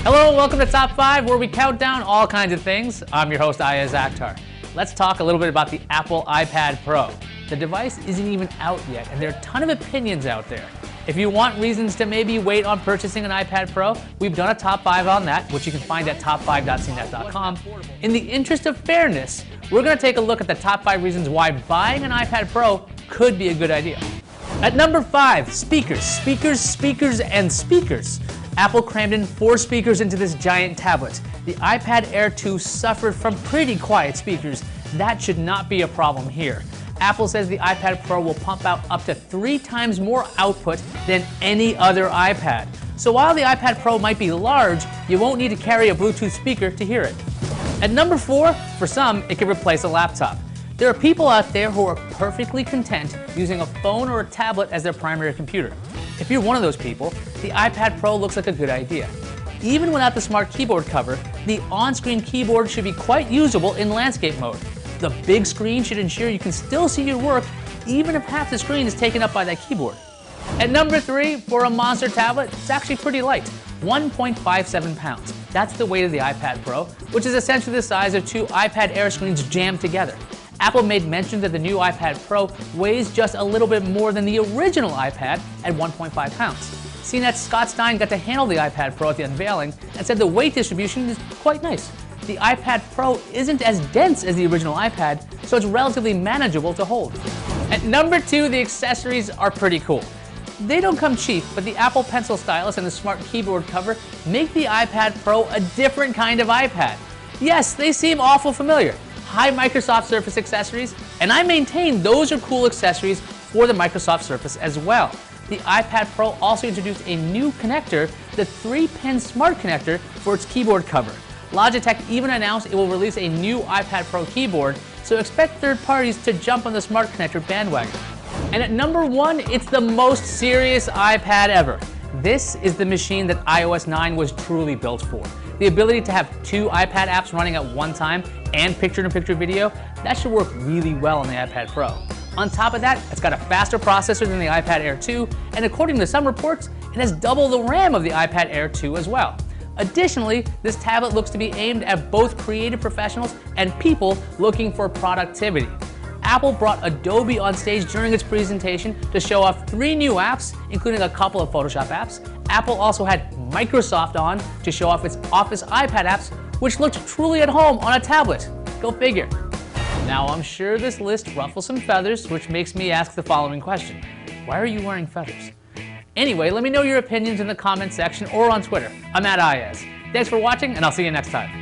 Hello and welcome to Top 5, where we count down all kinds of things. I'm your host, Ayaz Akhtar. Let's talk a little bit about the Apple iPad Pro. The device isn't even out yet, and there are a ton of opinions out there. If you want reasons to maybe wait on purchasing an iPad Pro, we've done a Top 5 on that, which you can find at top5.cnet.com. In the interest of fairness, we're going to take a look at the top 5 reasons why buying an iPad Pro could be a good idea. At number 5, speakers. Speakers, and speakers. Apple crammed in 4 speakers into this giant tablet. The iPad Air 2 suffered from pretty quiet speakers. That should not be a problem here. Apple says the iPad Pro will pump out up to 3 times more output than any other iPad. So while the iPad Pro might be large, you won't need to carry a Bluetooth speaker to hear it. At number 4, for some, it could replace a laptop. There are people out there who are perfectly content using a phone or a tablet as their primary computer. If you're one of those people, the iPad Pro looks like a good idea. Even without the smart keyboard cover, the on-screen keyboard should be quite usable in landscape mode. The big screen should ensure you can still see your work, even if half the screen is taken up by that keyboard. At number 3, for a monster tablet, it's actually pretty light, 1.57 pounds. That's the weight of the iPad Pro, which is essentially the size of 2 iPad Air screens jammed together. Apple made mention that the new iPad Pro weighs just a little bit more than the original iPad at 1.5 pounds. CNET's Scott Stein got to handle the iPad Pro at the unveiling and said the weight distribution is quite nice. The iPad Pro isn't as dense as the original iPad, so it's relatively manageable to hold. At number 2, the accessories are pretty cool. They don't come cheap, but the Apple Pencil stylus and the smart keyboard cover make the iPad Pro a different kind of iPad. Yes, they seem awful familiar. High Microsoft Surface accessories, and I maintain those are cool accessories for the Microsoft Surface as well. The iPad Pro also introduced a new connector, the 3-pin smart connector for its keyboard cover. Logitech even announced it will release a new iPad Pro keyboard, so expect third parties to jump on the smart connector bandwagon. And at number 1, it's the most serious iPad ever. This is the machine that iOS 9 was truly built for. The ability to have 2 iPad apps running at one time and picture-in-picture video, that should work really well on the iPad Pro. On top of that, it's got a faster processor than the iPad Air 2, and according to some reports, it has double the RAM of the iPad Air 2 as well. Additionally, this tablet looks to be aimed at both creative professionals and people looking for productivity. Apple brought Adobe on stage during its presentation to show off 3 new apps, including a couple of Photoshop apps. Apple also had Microsoft on to show off its Office iPad apps, which looked truly at home on a tablet. Go figure. Now, I'm sure this list ruffles some feathers, which makes me ask the following question. Why are you wearing feathers? Anyway, let me know your opinions in the comment section or on Twitter. I'm at Ayaz. Thanks for watching, and I'll see you next time.